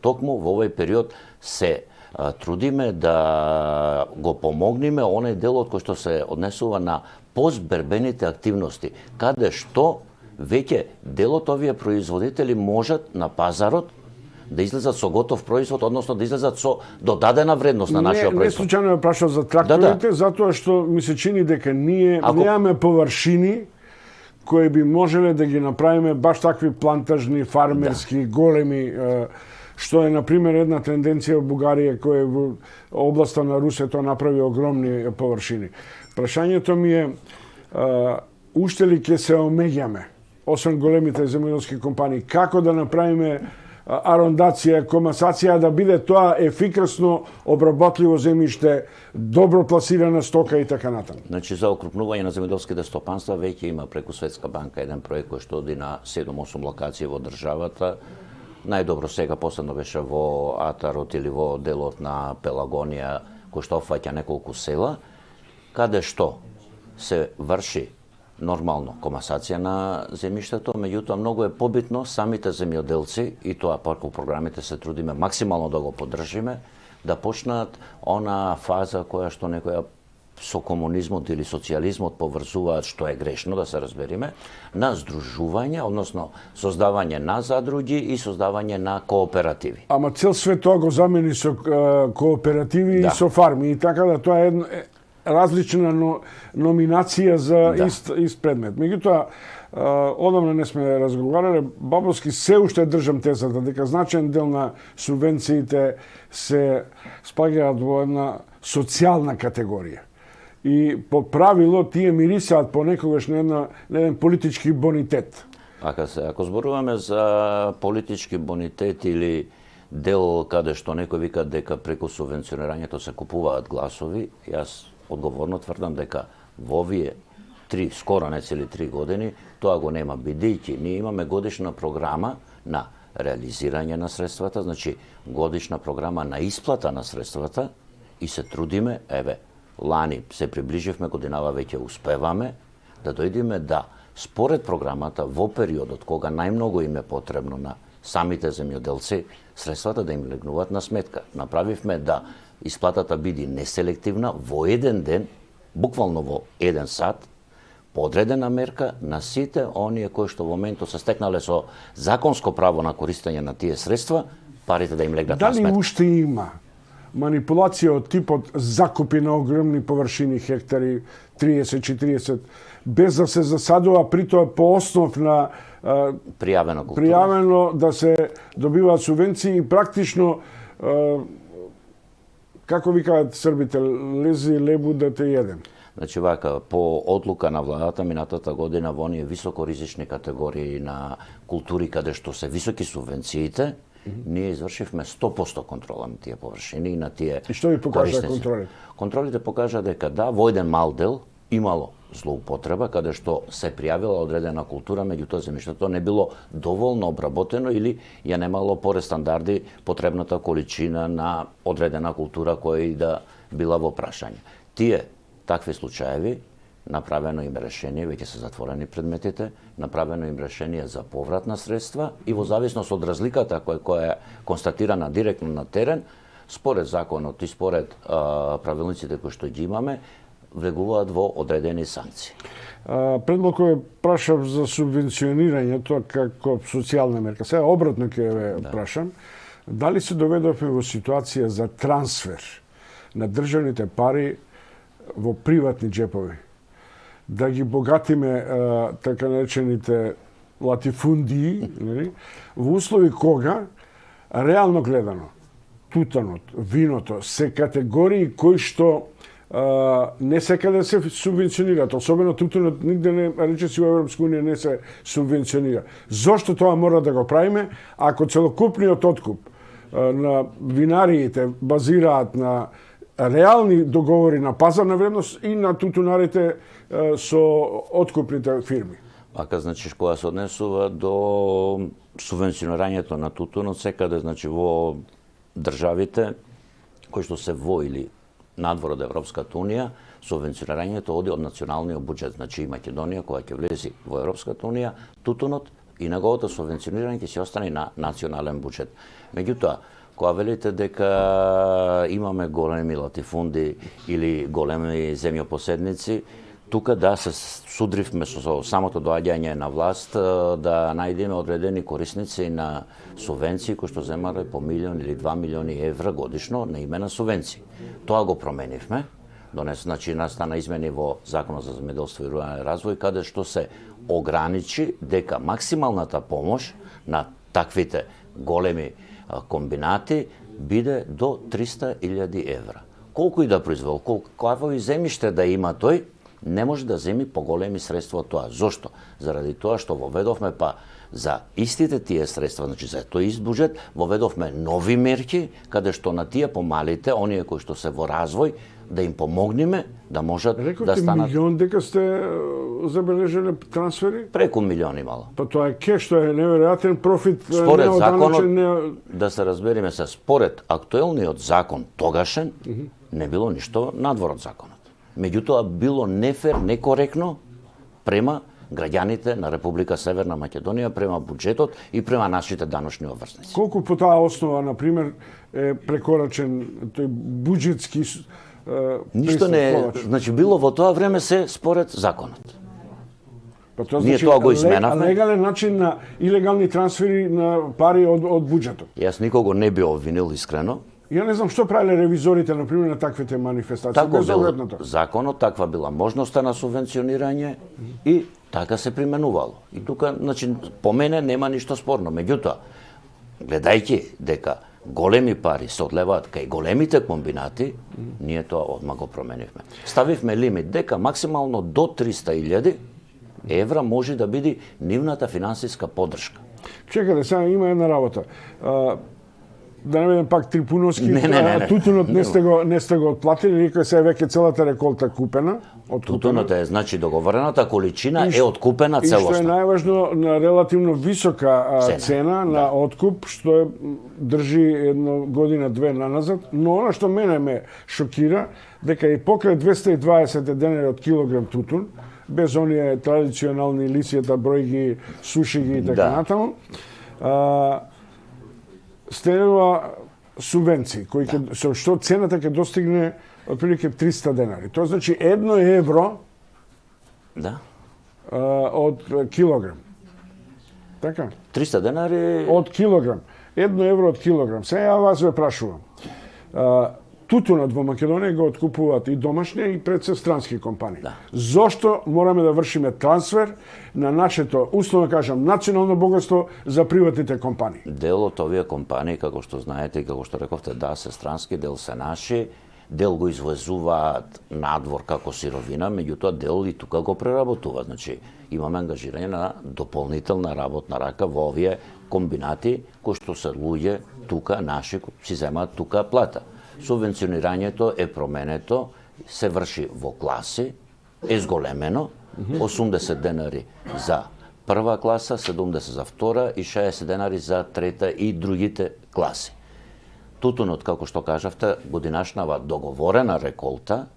токму во овој период се трудиме да го помогнеме оној делот кој што се однесува на постбербените активности, каде што веќе делот овие производители можат на пазарот да излезат со готов производ, односно да излезат со додадена вредност на нашиот производ. Не случајно ја прашав за тракторите, затоа што ми се чини дека ние немаме површини кои би можеле да ги направиме баш такви плантажни, фармерски, големи, што е, например, една тенденција во Бугарија, која во областа на Русе тоа направи огромни површини. Прашањето ми е, уште ли ќе се омеѓаме, освен големите земјоделски компании, како да направиме арондација, комасација, да биде тоа ефикасно обработливо земјиште, добро пласирана стока и така натаму. Значи, за окрупнување на земјоделските стопанства веќе има преку Светска банка еден проект кој што оди на 7-8 локации во државата. Најдобро сега последно беше во Атарот или во делот на Пелагонија, кој што опфаќа неколку села, каде што се врши нормално комасација на земјиштето, меѓутоа многу е побитно самите земјоделци, и тоа парку програмите се трудиме максимално да го поддржиме, да почнат она фаза која што некоја со комунизмот или социјализмот поврзуваат, што е грешно, да се разбериме, на здружување, односно создавање на задруги и создавање на кооперативи. Ама цел свет тоа го замени со кооперативи и со фарми, и така да тоа е различна номинација за ист предмет. Меѓутоа, одамна не сме разговарале, бабовски се уште држам тезата дека значаен дел на субвенциите се спаѓаат во една социјална категорија. И по правило тие мирисаат понекогаш на еден политички бонитет. Ако зборуваме за политички бонитет или дел каде што некој вика дека преку субвенционирањето се купуваат гласови, јас одговорно тврдам дека во овие скоро не цели 3 години, тоа го нема, бидејќи ние имаме годишна програма на реализирање на средствата, значи годишна програма на исплата на средствата, и се трудиме, лани се приближивме, годинава веќе успеваме да дојдеме да според програмата во периодот кога најмногу им е потребно на самите земјоделци, средствата да им легнуваат на сметка. Направивме да исплатата биде неселективна во еден ден, буквално во еден сат, подредена мерка на сите оние кои што во моментот се стекнале со законско право на користење на тие средства, парите да им легнат на сметка. Дали уште има манипулација од типот закупи на огромни површини, хектари, 30-40, без да се засадува при тоа по основ на пријавено култура, пријавено да се добиваат субвенции и практично, како викаат србите, лези лебу да те једем. Значи вака, по одлука на владата минатата година во оние високоризични категории на култури каде што се високи субвенциите, ние извршивме 100% контрола на тие површини и на тие. И што ви покажа контролите? Контролите покажа дека да, во еден мал дел имало злоупотреба каде што се пријавила одредена култура, меѓутоа земјиштето не било доволно обработено или ја немало по стандарди потребната количина на одредена култура која и да била во прашање. Тие такви случаеви направено им решение, веќе се затворени предметите, направено им решение за поврат на средства и во зависност од разликата која е констатирана директно на терен, според законот и според правилниците кои што ги имаме, влегуваат во одредени санкции. Пред малку ја прашав за субвенционирањето како социјална мерка. Сега обратно ќе ве прашам. Дали се доведовме во ситуација за трансфер на државните пари во приватни џепови? Да ги богатиме така наречените латифундии, во услови кога, реално гледано, тутанот, виното, се категории кои што не секаде се субвенционираат, особено тутунот нигде не, речиси во Европска унија не се субвенционира. Зошто тоа мора да го правиме, ако целокупниот откуп на винариите базираат на реални договори на пазарна вредност и на тутунарите со откупните фирми? Вака, значи, кога се однесува до субвенционирањето на тутунот, секаде, значи, во државите кои што се во или надвор од Европската унија, субвенционирањето оди од националниот буџет. Значи, и Македонија, која ќе влези во Европската унија, тутунот И неговото субвенционирање ќе се остане на национален буџет. Меѓутоа, кога велите дека имаме големи латифунди или големи земјопоседници, тука да се судривме со самото доаѓање на власт да најдеме одредени корисници на субвенции кои што земале по 1 или 2 милиони евра годишно на име на субвенции. Тоа го променивме. Значи настана измени во Законот за земјоделство и рурален развој, каде што се ограничи дека максималната помош на таквите големи комбинати биде до 300.000 евра. Колку и да произвел, какво и земјиште да има тој, не може да земи поголеми средства од тоа. Зошто? Заради тоа што воведовме за истите тие средства, значи за тој ист буџет, воведовме нови мерки, каде што на тие помалите, оние кои што се во развој, да им помогнеме да можат да станат... Милион дека сте забележале трансфери? Преку милион имало. Па тоа е кеш, тоа е неверојатен профит. Според законот, да се разбериме се, според актуелниот закон тогашен, не било ништо надвор од законот. Меѓутоа, било нефер, некоректно према граѓаните на Република Северна Македонија, према буџетот и према нашите даночни обврзници. Колку по таа основа, например, е прекорачен тој буџетски ништо не е, значи било во тоа време се според законот. Па тоа Ние значи тоа го изменавме. Легален начин на илегални трансфери на пари од буџетот. Јас никого не би обвинил искрено. Ја не знам што правеле ревизорите, например, на таквите манифестации. Така бил законот, таква била можноста на субвенционирање и така се применувало. И тука, значи, по мене нема ништо спорно. Меѓутоа, гледајќи дека големи пари се одлеваат кај големите комбинати, ние тоа одма го променивме. Ставивме лимит дека максимално до 300.000 евра може да биде нивната финансиска поддршка. Чекате, сега има една работа. Да не бидем пак Трипуновски, не. тутунот не сте го отплатили, рекој се веќе целата реколта купена. Тутунот е, значи, договорената количина е откупена целосно. И што е најважно, на релативно висока цена на откуп, што држи една година-две наназад, но она што мене ме шокира, дека и покрај 220 денари од килограм тутун, без оние традиционални лицијата, бројги, сушиги и така натаму, стенува субвенции, со што цената ќе достигне отприлike 300 денари. Тоа значи 1 евро од килограм. Така? 300 денари од килограм. 1 евро од килограм. Сега ја вас ве прашувам. Тутунот во Македонија го откупуваат и домашни и пред се странски компании. Зошто мораме да вршиме трансфер на нашето, условно кажам, национално богатство за приватните компании? Дел од овие компании, како што знаете и како што рековте, се странски, дел се наши, дел го извозуваат надвор како сировина, меѓутоа дел и тука го преработува. Значи, имаме ангажирање на дополнителна работна рака во овие комбинати, кои што се луѓе тука, наши, си земаат тука плата. Субвенционирањето е променето, се врши во класи, е зголемено, 80 денари за прва класа, 70 за втора и 60 денари за трета и другите класи. Тутунот, како што кажавте, годинашнава договорена реколта,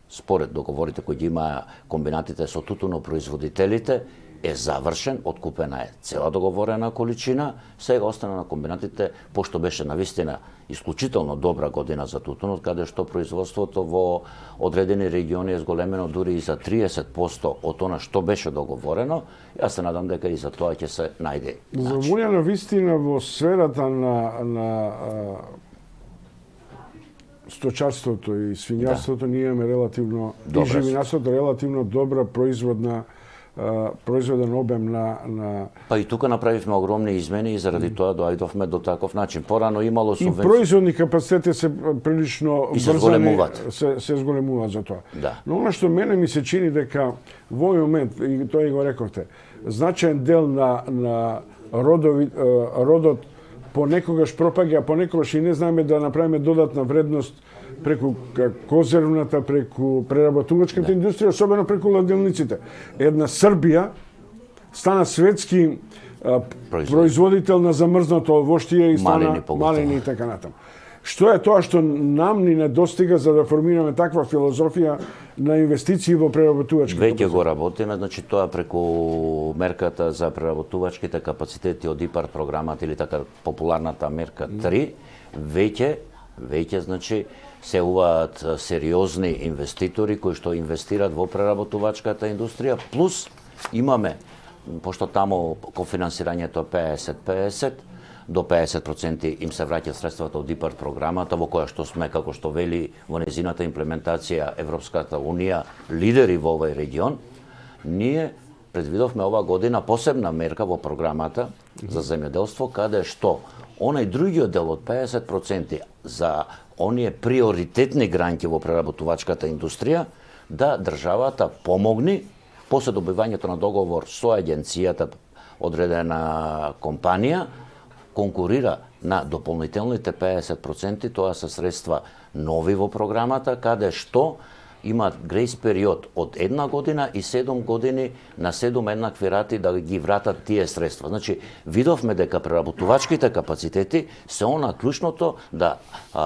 според договорите кои ги има комбинатите со тутунопроизводителите, е завршен, откупена е цела договорена количина, сега остана на комбинатите, пошто беше навистина исклучително добра година за тутунот, каде што производството во одредени региони е зголемено дури и за 30% од она што беше договорено. Јас се надам дека и за тоа ќе се најде начин. За волја на вистина во сферата на сточарството и свињарството ние имаме релативно и живинарството релативно добра производен обем на Па и тука направивме огромни измени и заради тоа доајдовме до таков начин. Порано имало субвенции. И производни капацитети се прилично брзани, се зголемуваат за тоа. Да. Но она што мене ми се чини дека во овој момент, и тоа и го рековте, значаен дел на родот понекогаш пропаѓа, а понекогаш и не знаеме да направиме додатна вредност преку конзервната, преку преработувачката индустрија, особено преку ладилниците. Една Србија стана светски производител на замрзнато овоштие и стана малини и така натаму. Што е тоа што нам ни недостига за да формираме таква филозофија на инвестиции во преработувачки Веќе го работиме, значи тоа преку мерката за преработувачките капацитети од ИПАР програмата или така популарната мерка 3, веќе значи се уваат сериозни инвеститори кои што инвестираат во преработувачката индустрија, плюс имаме, пошто таму кофинансирањето 50-50, до 50% им се враќаат средствата од ИПАР програмата, во која што сме, како што вели во незината имплементација Европската Унија, лидери во овој регион. Ние предвидовме ова година посебна мерка во програмата за земјоделство, каде што онај другиот дел од 50% за оние приоритетни грањки во преработувачката индустрија, да државата помогни после добивањето на договор со агенцијата, одредена компанија, конкурира на дополнителните 50%, тоа се средства нови во програмата, каде што имаат грейс период од 1 година и 7 години на 7 еднакви рати да ги вратат тие средства. Значи, видовме дека преработувачките капацитети се она клучното да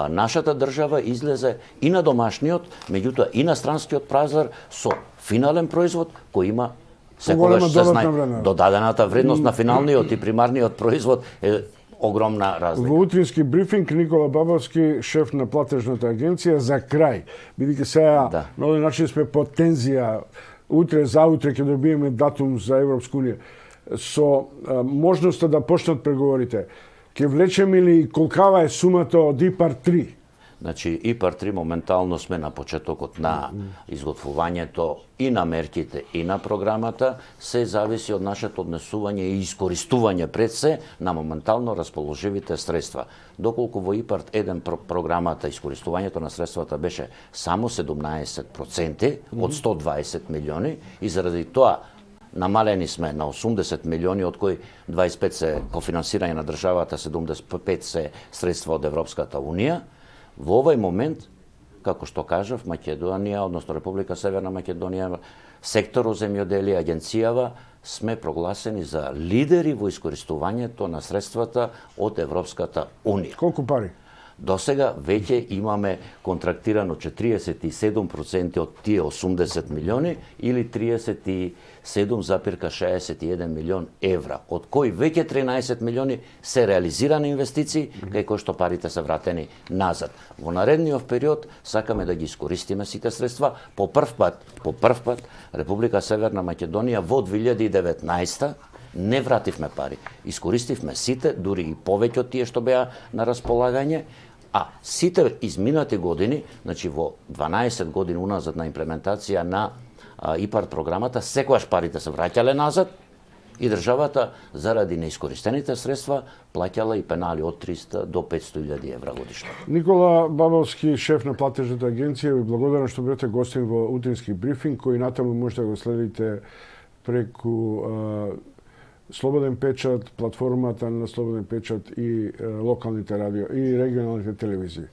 нашата држава излезе и на домашниот, меѓутоа и на странскиот пазар со финален производ кој има секогаш се знае додадената вредност на финалниот и примарниот производ е огромна разлика. Во утрински брифинг Никола Бабовски, шеф на платежната агенција, за крај, бидејќи сега на овој начин сме под тензија, утре, заутре ќе добиеме датум за Европска унија, со можноста да почнат преговорите, ќе влечеме ли колкава е сумата од ИПАР 3? Значи, ИПАР 3 моментално сме на почетокот на изготвувањето и на мерките и на програмата, се зависи од нашето однесување и искористување пред се на моментално расположивите средства. Доколку во ИПАР 1 програмата искористувањето на средствата беше само 17% од 120 милиони и заради тоа намалени сме на 80 милиони, од кои 25 се кофинансирање на државата, 75 се средства од Европската Унија. Во овој момент, како што кажав, Македонија, односно Република Северна Македонија, секторот земјоделие, агенцијава, сме прогласени за лидери во искористувањето на средствата од Европската Унија. Колку пари? До сега веќе имаме контрактирано 47% од тие 80 милиони или 37,61 милион евра, од кои веќе 13 милиони се реализирани инвестиции, кај кои што парите се вратени назад. Во наредниот период сакаме да ги искористиме сите средства. По прв пат Република Северна Македонија во 2019 не вративме пари. Искористивме сите, дури и повеќе од тие што беа на располагање, а сите изминати години, значи во 12 години уназад на имплементација на ИПАР програмата, секогаш парите се враќале назад и државата заради неискористените средства плаќала и пенали од 300 до 500.000 евра годишно. Никола Бабовски, шеф на платежната агенција, ви благодарам што бевте гостин во утрински брифинг, кој натаму можете да го следите преку Слободен печат, платформата на Слободен печат и локалните радио и регионалните телевизии.